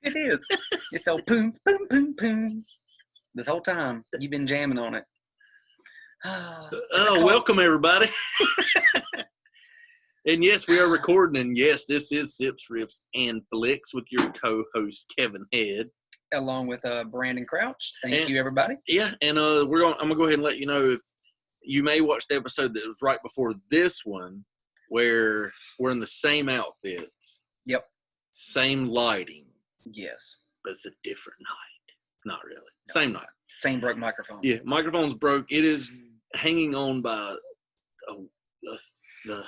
It is. It's all boom, boom, boom, boom. This whole time, you've been jamming on it. Welcome, everybody. And yes, we are recording, and yes, this is Sips, Riffs, and Flix with your co-host, Kevin Head. Along with Brandon Crouch. Thank you, everybody. Yeah, and I'm going to go ahead and let you know if you may watch the episode that was right before this one, where we're in the same outfits. Yep. Same lighting. Yes. But it's a different night. Not really. No, same night. Same broke microphone. Yeah, microphone's broke. It is hanging on by the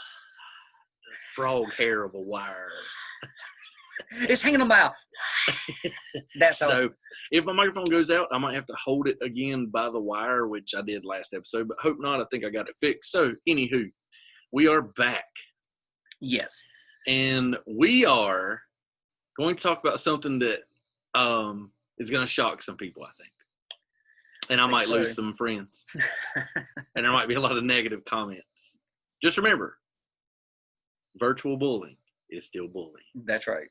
frog hair of a wire. It's hanging on by That's so all. If my microphone goes out, I might have to hold it again by the wire, which I did last episode, but hope not. I think I got it fixed. So anywho, we are back. Yes. And we are going to talk about something that is going to shock some people, I think. And I might lose some friends. And there might be a lot of negative comments. Just remember, virtual bullying is still bullying. That's right.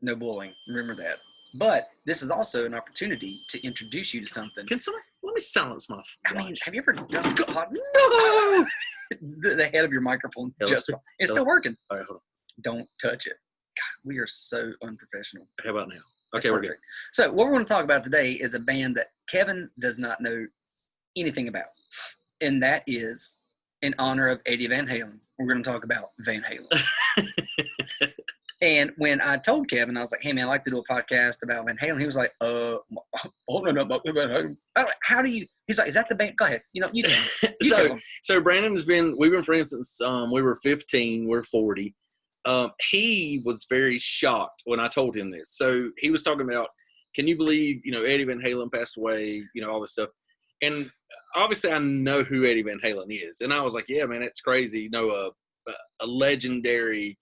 No bullying. Remember that. But this is also an opportunity to introduce you to something. Can someone let me silence my watch. I mean, have you ever done God, no! the head of your microphone Hello? just it's Hello? still working. All right, hold on. Don't touch it. God, we are so unprofessional. How about now? That's Okay, we're perfect. So what we're going to talk about today is a band that Kevin does not know anything about. And that is in honor of Eddie Van Halen. We're going to talk about Van Halen. And when I told Kevin, I was like, hey, man, I'd like to do a podcast about Van Halen. He was like, hold on about Van Halen. I was like, how do you – he's like, is that the band? Go ahead. You tell him. Tell him. So Brandon we've been friends since we were 15. We're 40. He was very shocked when I told him this. So he was talking about, can you believe, Eddie Van Halen passed away, all this stuff. And obviously I know who Eddie Van Halen is. And I was like, yeah, man, it's crazy. A legendary,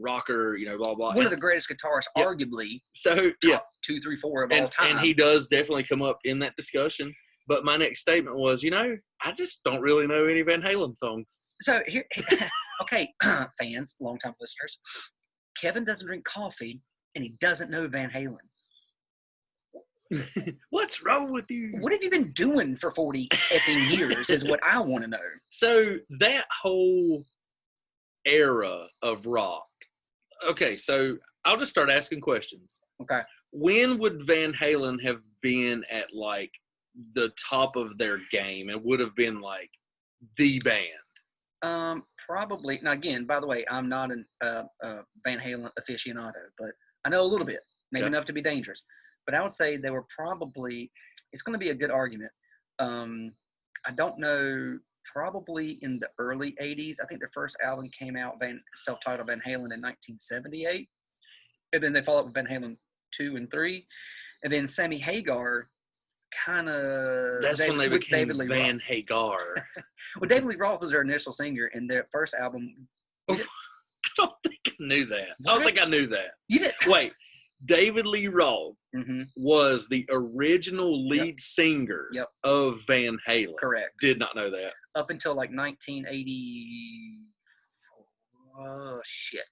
rocker, blah, blah. One of the greatest guitarists, arguably. So, yeah. 2, 3, 4 of all time. And he does definitely come up in that discussion. But my next statement was, I just don't really know any Van Halen songs. So here, okay, fans, longtime listeners, Kevin doesn't drink coffee, and he doesn't know Van Halen. What's wrong with you? What have you been doing for 40 effing years is what I want to know. So that whole era of rock. Okay, so I'll just start asking questions. Okay. When would Van Halen have been at, the top of their game and would have been, the band? Probably. Now, again, by the way, I'm not a Van Halen aficionado, but I know a little bit, maybe enough to be dangerous. But I would say they were probably – it's going to be a good argument. I don't know – probably in the early 80s. I think their first album came out, self-titled Van Halen, in 1978. And then they followed up with Van Halen 2 and 3. And then Sammy Hagar kind of... That's when they became Van Hagar. Well, David Lee Roth was their initial singer in their first album. I don't think I knew that. What? I don't think I knew that. You did? Wait. David Lee Roth was the original lead singer of Van Halen. Correct. Did not know that. Up until 1980. Oh, shit.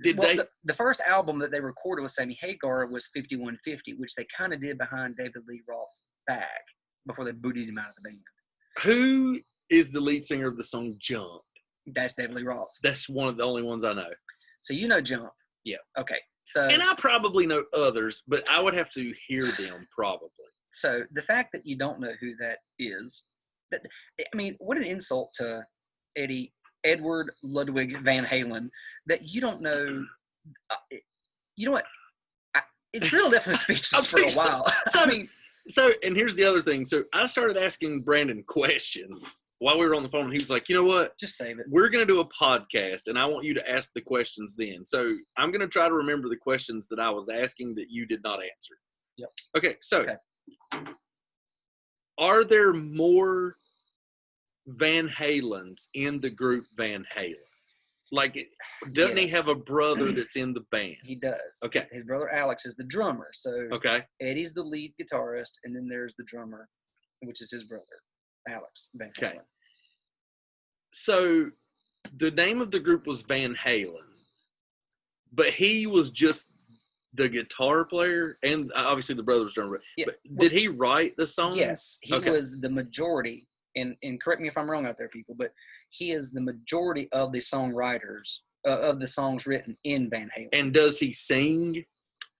The first album that they recorded with Sammy Hagar was 5150, which they kind of did behind David Lee Roth's back before they booted him out of the band. Who is the lead singer of the song Jump? That's David Lee Roth. That's one of the only ones I know. So you know Jump. Yeah. Okay. So, and I probably know others, but I would have to hear them probably. So the fact that you don't know who that is, what an insult to Edward Ludwig Van Halen that you don't know. You know what? It's really left me speechless for a while. So, and here's the other thing. So I started asking Brandon questions while we were on the phone. And he was like, you know what? Just save it. We're going to do a podcast, and I want you to ask the questions then. So I'm going to try to remember the questions that I was asking that you did not answer. Yep. Okay, so are there more Van Halens in the group Van Halen? Doesn't he have a brother that's in the band? He does. Okay. His brother Alex is the drummer. So Eddie's the lead guitarist, and then there's the drummer, which is his brother, Alex Van Halen. Okay. So the name of the group was Van Halen, but he was just the guitar player and obviously the brothers don't. Yeah. But did he write the songs? Yes, he was the majority. And correct me if I'm wrong out there, people, but he is the majority of the songwriters of the songs written in Van Halen. And does he sing?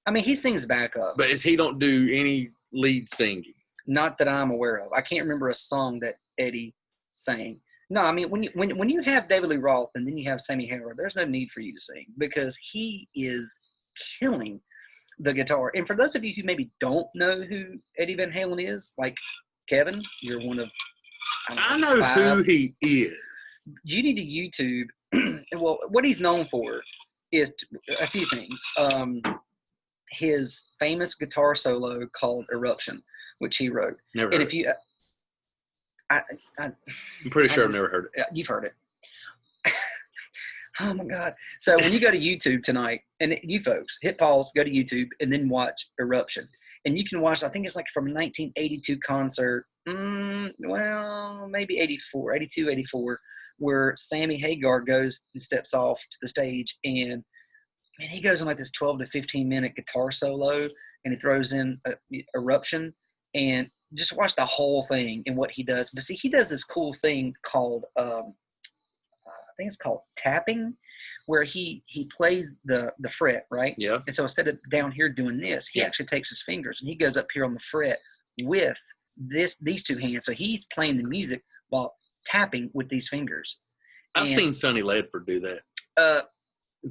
I mean, he sings backup. But he don't do any lead singing? Not that I'm aware of. I can't remember a song that Eddie sang. No, I mean, when you have David Lee Roth and then you have Sammy Hagar, there's no need for you to sing because he is killing the guitar. And for those of you who maybe don't know who Eddie Van Halen is, like Kevin, you're one of I know 5. Who he is. You need to YouTube. Well, what he's known for is a few things. His famous guitar solo called "Eruption," which he wrote. Never heard. And if you, I'm pretty sure I've never heard it. You've heard it. Oh my God! So when you go to YouTube tonight, and you folks hit pause, go to YouTube, and then watch "Eruption," and you can watch. I think it's like from a 1982 concert. Well, maybe 84, 82, 84, where Sammy Hagar goes and steps off to the stage, and man, he goes on like this 12 to 15 minute guitar solo, and he throws in Eruption, and just watch the whole thing and what he does. But see, he does this cool thing called, I think it's called tapping, where he plays the fret, right? Yeah. And so instead of down here doing this, he actually takes his fingers and he goes up here on the fret with these two hands. So he's playing the music while tapping with these fingers. I've seen Sonny Ledford do that.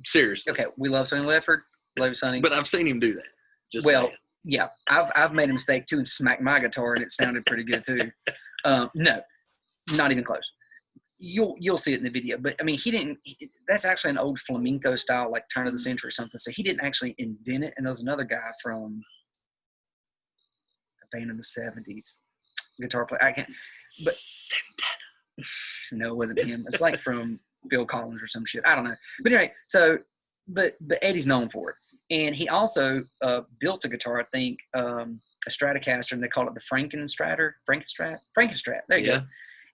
Seriously. Okay, we love Sonny Ledford. Love Sonny. But I've seen him do that. Saying. Yeah, I've made a mistake too and smacked my guitar and it sounded pretty good too. No, not even close. You'll see it in the video, but I mean, he didn't. That's actually an old flamenco style, like turn of the century or something. So he didn't actually invent it. And there was another guy from a band in the '70s, guitar player. I can't. But no, it wasn't him. It's like from Phil Collins or some shit. I don't know. But anyway, so but Eddie's known for it, and he also built a guitar. I think a Stratocaster, and they call it the Frankenstrat. There you go.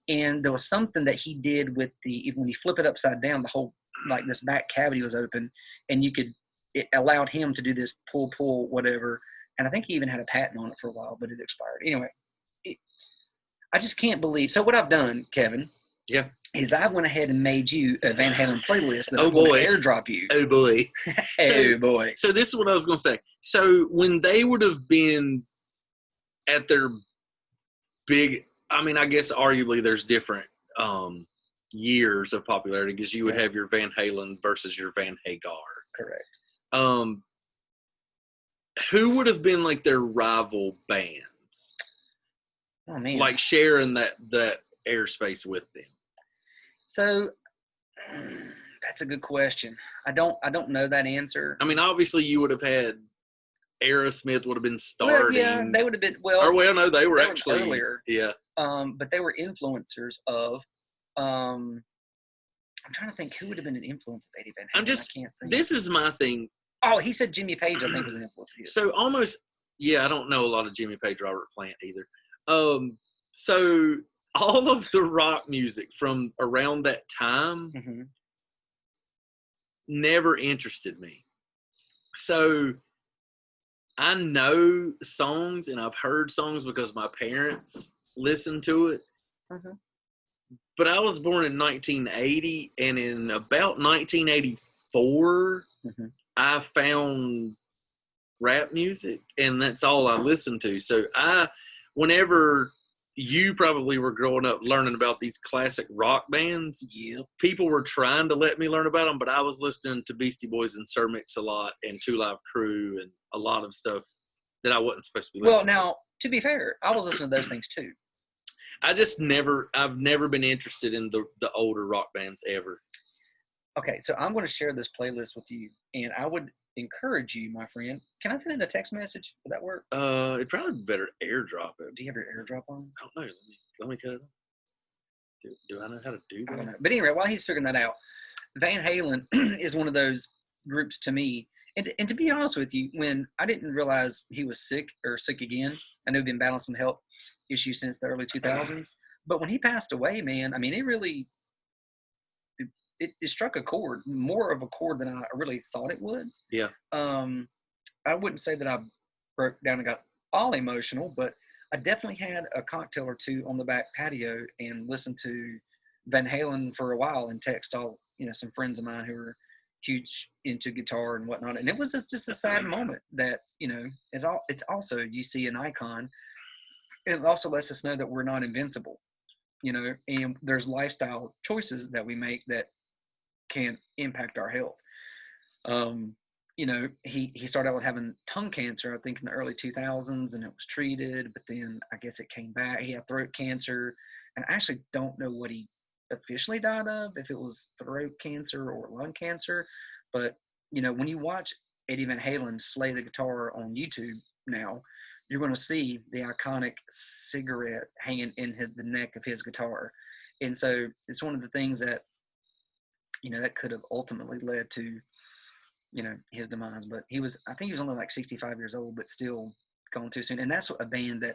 And there was something that he did with when you flip it upside down, the whole, like this back cavity was open and it allowed him to do this pull, whatever. And I think he even had a patent on it for a while, but it expired. Anyway, I just can't believe. So what I've done, Kevin, is I went ahead and made you a Van Halen playlist that I'm going to airdrop you. Oh boy. Boy. So this is what I was going to say. So when they would have been at their big, I mean, I guess arguably there's different years of popularity because you would have your Van Halen versus your Van Hagar. Correct. Who would have been like their rival bands? Oh man, like sharing that airspace with them. So that's a good question. I don't know that answer. I mean, obviously you would have had Aerosmith would have been starting. Well, yeah, they would have been no, they were actually earlier. Yeah. But they were influencers of. I'm trying to think who would have been an influence of Eddie Van Halen. I can't think. This is my thing. Oh, he said Jimmy Page, I think, was an influence. So almost, I don't know a lot of Jimmy Page, Robert Plant either. So all of the rock music from around that time never interested me. So I know songs and I've heard songs because my parents listened to it. But I was born in 1980, and in about 1984, I found rap music, and that's all I listened to. So whenever you probably were growing up learning about these classic rock bands, people were trying to let me learn about them, but I was listening to Beastie Boys and Sir Mix-a-Lot and Two Live Crew and a lot of stuff that I wasn't supposed to be listening to. Well, now, to be fair, I was listening to those things too. I've never been interested in the older rock bands ever. Okay, so I'm going to share this playlist with you, and I would encourage you, my friend. Can I send in a text message? Would that work? It'd probably be better airdrop it. Do you have your airdrop on? I don't know. Let me cut it on. Do I know how to do that? I don't know. But anyway, while he's figuring that out, Van Halen is one of those groups to me. And to be honest with you, when I didn't realize he was sick again, I know he'd been battling some health issues since the early 2000s. But when he passed away, man, I mean, it really it struck a chord, more of a chord than I really thought it would. Yeah. I wouldn't say that I broke down and got all emotional, but I definitely had a cocktail or two on the back patio and listened to Van Halen for a while and text all, some friends of mine who were huge into guitar and whatnot. And it was just a sad moment that, it's also, you see an icon. It also lets us know that we're not invincible, and there's lifestyle choices that we make that can impact our health. He started out with having tongue cancer, I think in the early 2000s, and it was treated, but then I guess it came back. He had throat cancer, and I actually don't know what he officially died of, if it was throat cancer or lung cancer. But, when you watch Eddie Van Halen slay the guitar on YouTube now, you're going to see the iconic cigarette hanging in the neck of his guitar. And so it's one of the things that, that could have ultimately led to, his demise. But I think he was only like 65 years old, but still gone too soon. And that's a band that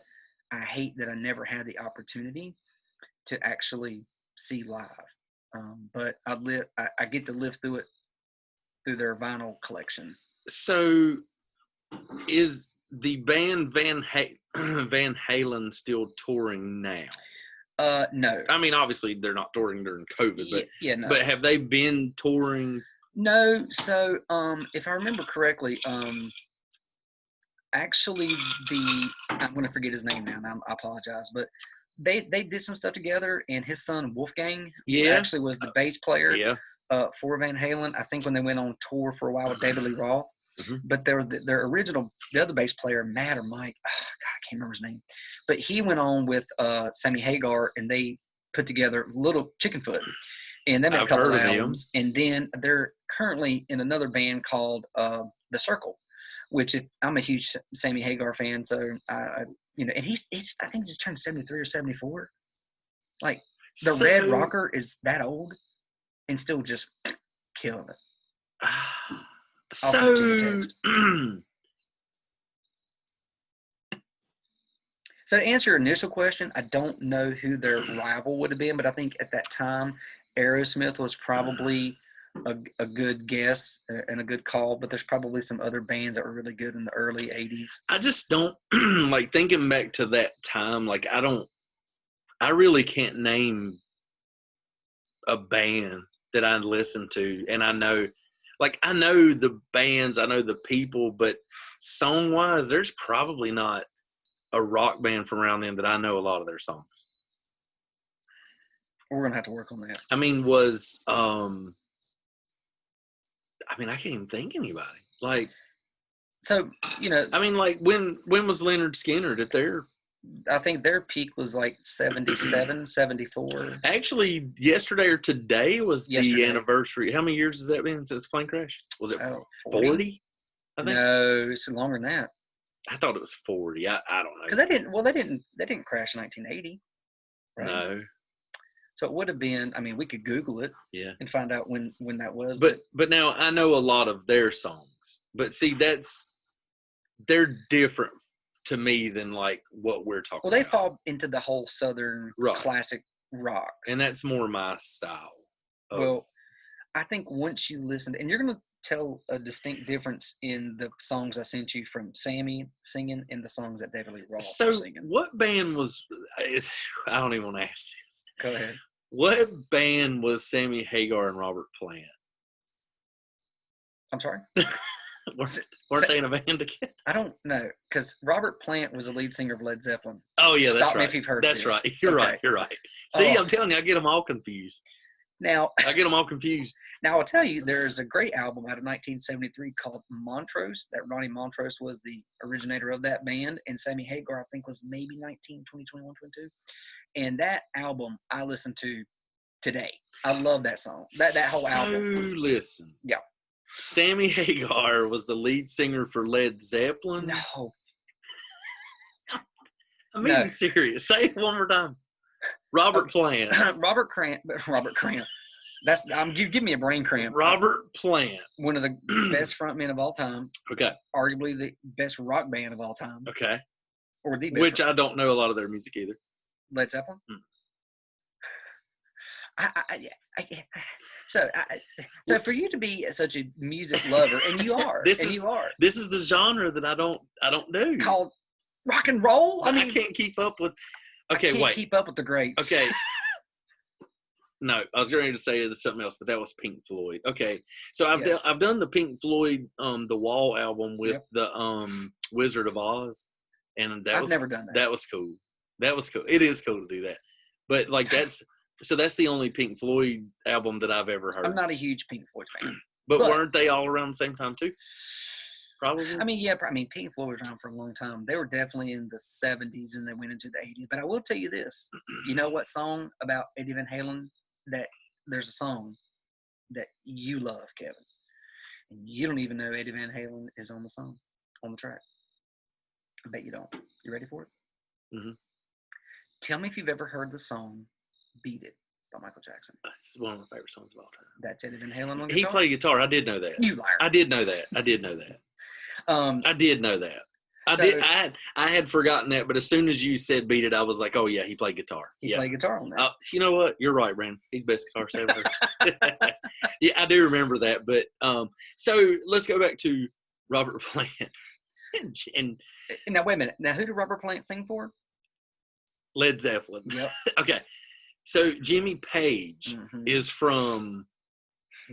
I hate that I never had the opportunity to actually see live. But I get to live through it through their vinyl collection. So is the band Van Halen still touring now? No. I mean, obviously they're not touring during COVID, but no. But have they been touring? No. So, if I remember correctly, actually I'm going to forget his name now, and I apologize, but they did some stuff together, and his son Wolfgang actually was the bass player for Van Halen. I think when they went on tour for a while with David Lee Roth. Mm-hmm. But their original, the other bass player, Matt or Mike, God, I can't remember his name, but he went on with Sammy Hagar, and they put together Little Chickenfoot, and they made a couple of albums. And then they're currently in another band called The Circle, which I'm a huge Sammy Hagar fan. So and he's I think he just turned 73 or 74. Like Red Rocker is that old and still just killing it. So, so to answer your initial question, I don't know who their rival would have been, but I think at that time, Aerosmith was probably a good guess and a good call, but there's probably some other bands that were really good in the early 80s. I just don't, like, thinking back to that time, like, I really can't name a band that I listen to, and I know the bands, I know the people, but song-wise, there's probably not a rock band from around then that I know a lot of their songs. We're going to have to work on that. I mean, I can't even think anybody. Like, so, I mean, like, when was Leonard Skinner at their... I think their peak was like 77, 74. Actually, yesterday or today was the anniversary. How many years has that been since the plane crash? Was it 40? I think. No, it's longer than that. I thought it was 40. I don't know. Because they didn't crash in 1980. Right? No. So it would have been, I mean, we could Google it and find out when that was. But now I know a lot of their songs. But see, they're different to me than like what we're talking about. Well, they fall into the whole Southern classic rock. And that's more my style. Well, I think once you listen, and you're going to tell a distinct difference in the songs I sent you from Sammy singing and the songs that David Lee Roth was singing. What band was, I don't even want to ask this. Go ahead. What band was Sammy Hagar and Robert Plant? I'm sorry? Weren't they in a band together? I don't know, because Robert Plant was the lead singer of Led Zeppelin. Oh, yeah, that's right. Stop me if you've heard That's this. right. You're right. See, I'm telling you, I get them all confused. Now, Now, I'll tell you, there's a great album out of 1973 called Montrose, that Ronnie Montrose was the originator of that band, and Sammy Hagar, I think, was maybe 19, 20, 21, 22. And that album I listen to today. I love that song, that whole album. So, listen. Yeah. Sammy Hagar was the lead singer for Led Zeppelin? No. I'm being serious. Say it one more time. Robert Plant. Robert Cramp. That's give me a brain cramp. Robert Plant. One of the best frontmen of all time. Okay. Arguably the best rock band of all time. Okay. Or the best. Which I don't know a lot of their music either. Led Zeppelin? So for you to be such a music lover, and you are, This is the genre that I don't do. Called rock and roll. I can't keep up with. Okay, I can't keep up with the greats. Okay. No, I was ready to say something else, but that was Pink Floyd. Okay, so I've done the Pink Floyd the Wall album with the Wizard of Oz, and I've never done that. That was cool. That was cool. It is cool to do that, but like that's the only Pink Floyd album that I've ever heard. I'm not a huge Pink Floyd fan, but weren't they all around the same time too? Probably. I mean, Pink Floyd was around for a long time. They were definitely in the 70s, and they went into the 80s. But I will tell you this: you know what song about Eddie Van Halen? That there's a song that you love, Kevin, and you don't even know Eddie Van Halen is on the song, on the track. I bet you don't. You ready for it? Mm-hmm. Tell me if you've ever heard the song "Beat It" by Michael Jackson. That's one of my favorite songs of all time. That's Eddie Van Halen on guitar? He played guitar. I did know that. You liar. I did know that. I did know that. I had forgotten that, but as soon as you said "Beat It," I was like, "Oh yeah, he played guitar." He played guitar on that. You know what? You're right, Brandon. He's best guitarist ever. Yeah, I do remember that. But so let's go back to Robert Plant. and now wait a minute. Now who did Robert Plant sing for? Led Zeppelin. Yep. Okay. So Jimmy Page is from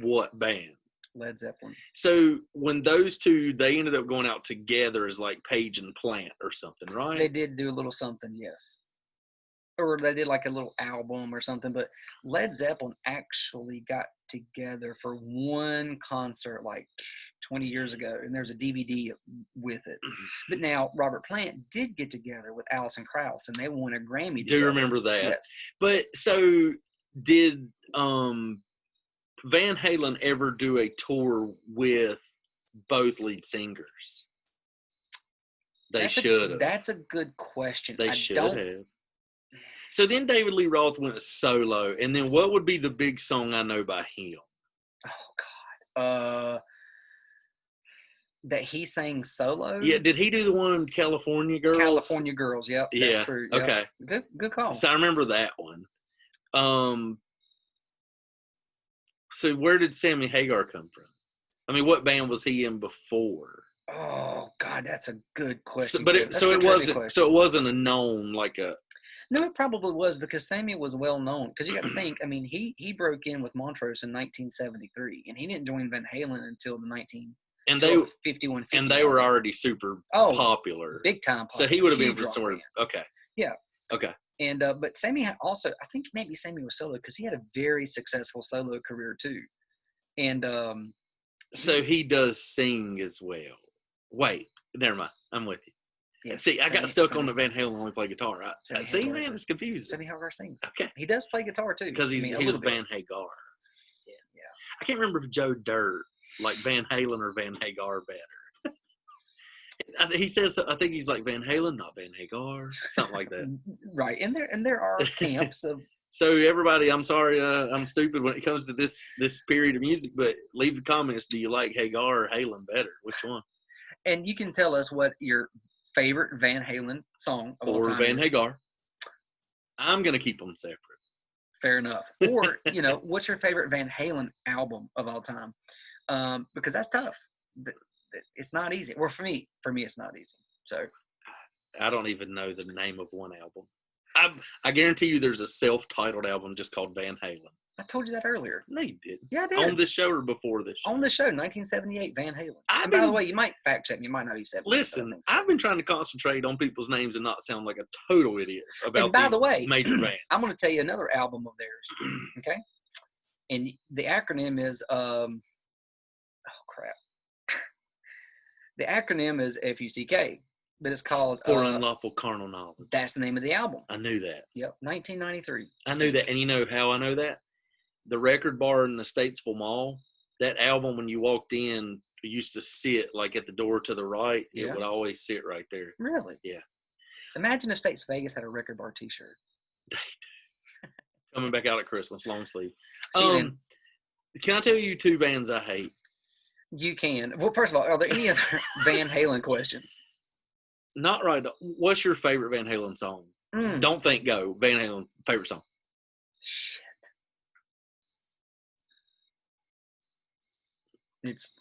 what band? Led Zeppelin. So when those two, they ended up going out together as like Page and Plant or something, right? They did do a little something, yes. Or they did like a little album or something. But Led Zeppelin actually got together for one concert like 20 years ago, and there's a DVD with it. But now Robert Plant did get together with Alison Krauss, and they won a Grammy together. Do remember that? Yes. But so did Van Halen ever do a tour with both lead singers? They should have. That's a good question. They should have. So then David Lee Roth went solo, and then what would be the big song I know by him? Oh God, that he sang solo. Yeah, did he do the one California Girls? California Girls. Yep, that's true. Yep. Okay, good call. So I remember that one. So where did Sammy Hagar come from? I mean, what band was he in before? Oh God, that's a good question. So it wasn't a known like a. No, it probably was because Sammy was well known. Because you got to think, I mean, he broke in with Montrose in 1973, and he didn't join Van Halen until the 51. And they were already super popular, big time. Popular. So he would have been for sort of okay. Yeah. Okay. And but Sammy had also, I think maybe Sammy was solo because he had a very successful solo career too. And so he does sing as well. Wait, never mind. I'm with you. Yeah, see, I got stuck on the Van Halen only play guitar, right? See, man, it's confusing. Sammy Hagar sings. Okay. He does play guitar too. Because he was Van Hagar. Yeah. I can't remember if Joe Dirt like Van Halen or Van Hagar better. He says, I think he's like Van Halen, not Van Hagar, something like that. Right, and there are camps of. So everybody, I'm sorry, I'm stupid when it comes to this period of music, but leave the comments. Do you like Hagar or Halen better? Which one? And you can tell us what your favorite Van Halen song of all time or Van Hagar. I'm gonna keep them separate. Fair enough. Or what's your favorite Van Halen album of all time? Because that's tough. It's not easy. Well, for me, it's not easy. So I don't even know the name of one album. I guarantee you there's a self-titled album just called Van Halen. I told you that earlier. No, you didn't. Yeah, I did. On this show or before this show? On this show, 1978, Van Halen. And by the way, you might fact check me. You might know he said. Listen, I've been trying to concentrate on people's names and not sound like a total idiot about these major bands. I'm going to tell you another album of theirs, okay? And the acronym is, oh, crap. The acronym is FUCK, but it's called For Unlawful Carnal Knowledge. That's the name of the album. I knew that. Yep, 1993. I knew that. And you know how I know that? The record bar in the Statesville Mall, that album, when you walked in, used to sit like at the door to the right. It would always sit right there. Really? Yeah. Imagine if States Vegas had a record bar T-shirt. They do. Coming back out at Christmas, long sleeve. Can I tell you two bands I hate? You can. Well, first of all, are there any other Van Halen questions? Not right. What's your favorite Van Halen song? Don't think go. Van Halen favorite song. Shit. It's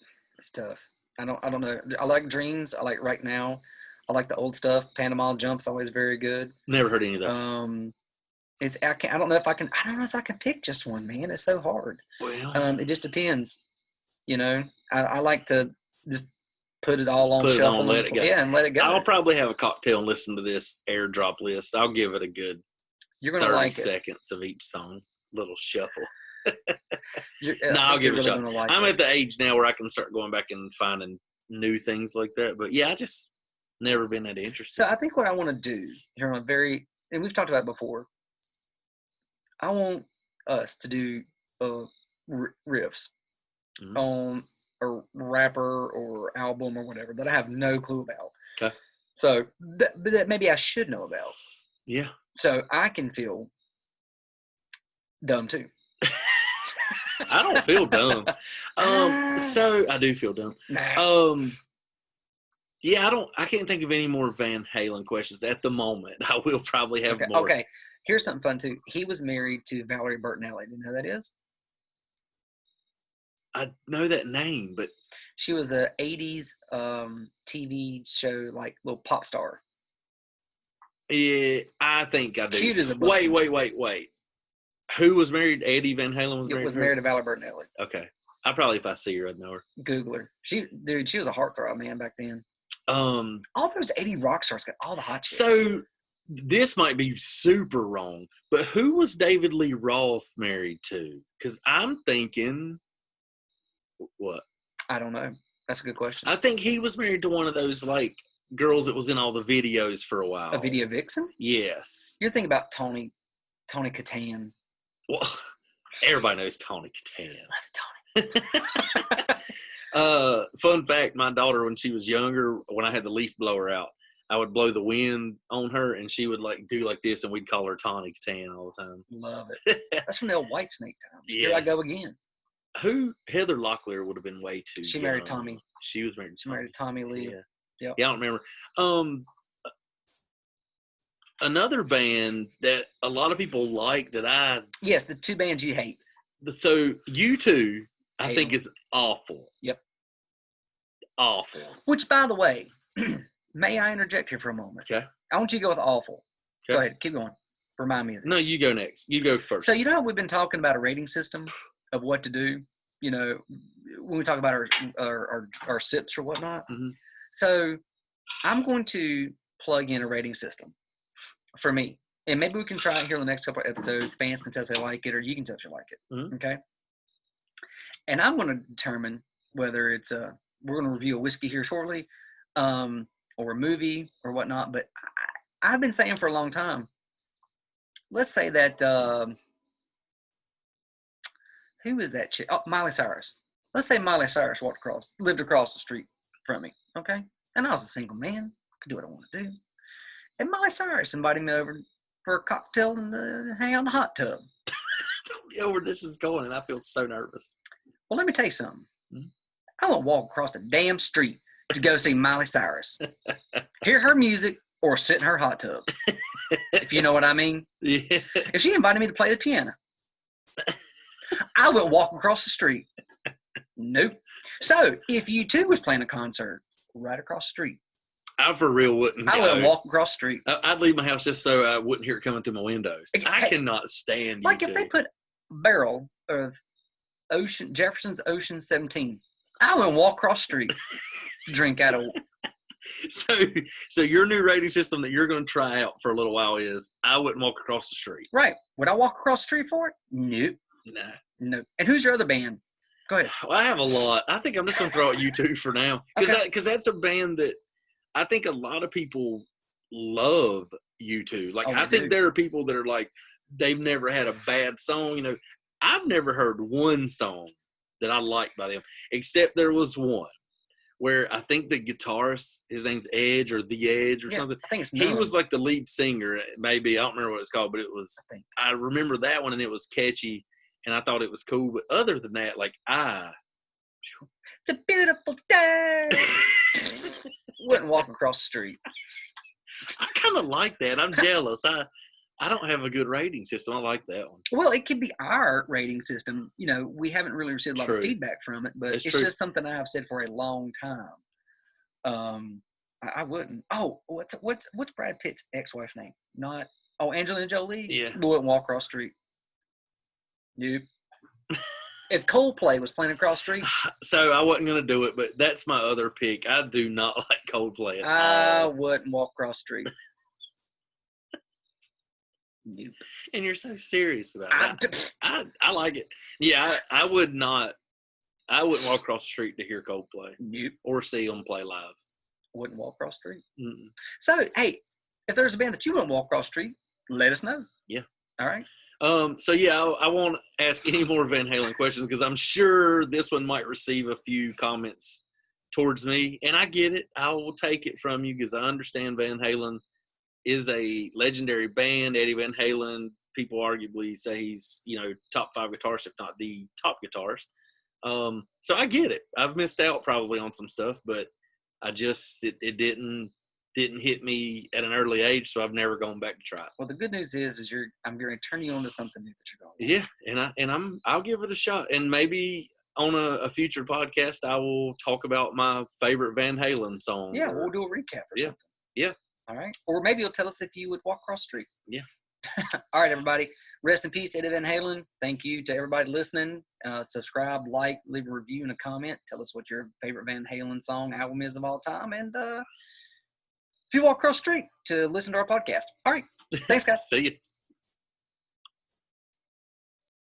tough. I don't know. I like Dreams. I like Right Now. I like the old stuff. Panama Jump's always very good. Never heard any of those. I don't know if I can pick just one, man. It's so hard. Well, It just depends. You know, I like to just put it all on shuffle let it go. Yeah, and let it go. I'll probably have a cocktail and listen to this airdrop list. I'll give it a good You're gonna 30 like seconds of each song. Little shuffle. I'll give it a shot. I'm at the age now where I can start going back and finding new things like that. But yeah, I just never been that interested. So I think what I want to do here and we've talked about it before. I want us to do riffs on a rapper or album or whatever that I have no clue about. Okay. So that maybe I should know about. Yeah. So I can feel dumb too. I don't feel dumb. So I do feel dumb. Yeah, I can't think of any more Van Halen questions at the moment. I will probably have more. Okay. Here's something fun too. He was married to Valerie Bertinelli. Do you know who that is? I know that name, but she was a 80s TV show, like little pop star. Yeah, I think I do. Cute as a book. Wait. Who was married? Eddie Van Halen was married to Valerie Bertinelli. Okay. If I see her, I'd know her. Google her. She was a heartthrob, man, back then. All those 80 rock stars got all the hot chicks. So this might be super wrong, but who was David Lee Roth married to? Because I'm thinking, what? I don't know. That's a good question. I think he was married to one of those like girls that was in all the videos for a while. A video vixen? Yes. You're thinking about Tony Kattan. Well, everybody knows Tony Kattan. Fun fact, my daughter, when she was younger, when I had the leaf blower out, I would blow the wind on her, and she would like do like this, and we'd call her Tony Kattan all the time. Love it. That's from the old Whitesnake time. Yeah. Here I go again. Heather Locklear would have been way too She young. married Tommy. She was married to Tommy. She married Tommy Lee. Yeah. Yep. Yeah, I don't remember. Another band that a lot of people like that Yes, the two bands you hate. So U2, I think is awful. Yep. Awful. Which, by the way, may I interject here for a moment? Okay. I want you to go with awful. Okay. Go ahead. Keep going. Remind me of this. No, you go next. You go first. So, you know how we've been talking about a rating system of what to do, you know, when we talk about our sips or whatnot? Mm-hmm. So, I'm going to plug in a rating system for me. And maybe we can try it here in the next couple of episodes. Fans can tell if they like it, or you can tell if you like it. Mm-hmm. Okay? And I'm going to determine whether it's we're going to review a whiskey here shortly, or a movie or whatnot. But I've been saying for a long time, let's say that, who is that chick? Oh, Miley Cyrus. Let's say Miley Cyrus lived across the street from me, okay? And I was a single man. Could do what I want to do. And Miley Cyrus invited me over for a cocktail and hang out in the hot tub. Tell me where this is going, and I feel so nervous. Well, let me tell you something. Mm-hmm. I won't walk across the damn street to go see Miley Cyrus, hear her music, or sit in her hot tub. If you know what I mean. Yeah. If she invited me to play the piano, I wouldn't walk across the street. Nope. So if U2 was playing a concert right across the street, I for real wouldn't. I wouldn't walk across the street. I'd leave my house just so I wouldn't hear it coming through my windows. I cannot stand like U2. If they put a barrel of Jefferson's Ocean 17, I wouldn't walk across the street to drink out of. So your new rating system that you're going to try out for a little while is I wouldn't walk across the street. Right. Would I walk across the street for it? Nope. Nah. No. And who's your other band? Go ahead. Well, I have a lot. I think I'm just going to throw out U2 for now. Because that's a band that I think a lot of people love U2. Like, I think there are people that are like, they've never had a bad song. You know, I've never heard one song that I liked by them, except there was one where I think the guitarist, his name's Edge or The Edge or something. I think it's He was like the lead singer, maybe. I don't remember what it's called, but it was, I remember that one, and it was catchy, and I thought it was cool. But other than that, like, it's a beautiful day. Wouldn't walk across the street. I kind of like that. I'm jealous. I don't have a good rating system. I like that one. Well, it could be our rating system. You know, we haven't really received a lot of feedback from it, but it's just something I've said for a long time. I wouldn't. Oh, what's Brad Pitt's ex-wife's name? Not Angelina Jolie. Yeah, wouldn't walk across the street. Nope. If Coldplay was playing across the street. So I wasn't going to do it, but that's my other pick. I do not like Coldplay at all. I wouldn't walk across the street. Nope. And you're so serious about it. I like it. Yeah, I would not. I wouldn't walk across the street to hear Coldplay. Nope. Or see them play live. Wouldn't walk across the street. Mm-mm. So, hey, if there's a band that you wouldn't walk across the street, let us know. Yeah. All right. So yeah, I won't ask any more Van Halen questions because I'm sure this one might receive a few comments towards me, and I get it. I will take it from you because I understand Van Halen is a legendary band. Eddie Van Halen, people arguably say he's, top 5 guitarist, if not the top guitarist. So I get it. I've missed out probably on some stuff, but I just it didn't hit me at an early age, so I've never gone back to try it. Well, the good news is I'm going to turn you on to something new that you're going to. Yeah, I'll give it a shot, and maybe on a future podcast I will talk about my favorite Van Halen song. Yeah, we'll do a recap or something. Yeah. All right. Or maybe you'll tell us if you would walk across the street. Yeah. All right, everybody. Rest in peace, Eddie Van Halen. Thank you to everybody listening. Subscribe, like, leave a review and a comment. Tell us what your favorite Van Halen song, album is of all time. And if you walk across the street to listen to our podcast. All right. Thanks, guys. See you.